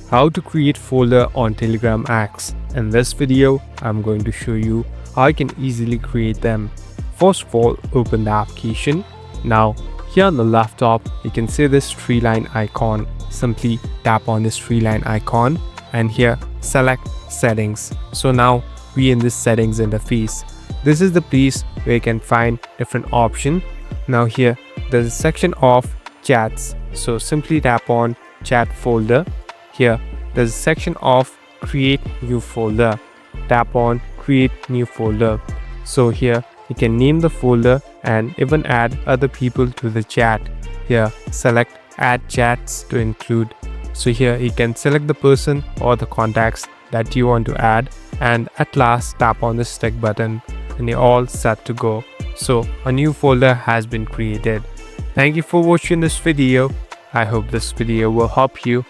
how to create folder on Telegram X. In this video, I'm going to show you how you can easily create them. First of all, open the application. Now, here on the left top, you can see this three line icon. Simply tap on this three line icon and here select settings. So now we in this settings interface. This is the place where you can find different options. Now here there's a section of chats. So simply tap on chat folder. Here there's a section of create new folder. Tap on create new folder. So here you can name the folder and even add other people to the chat. Here select add chats to include. So here you can select the person or the contacts that you want to add, and at last tap on the stick button and you're all set to go. So a new folder has been created. Thank you for watching this video. I hope this video will help you.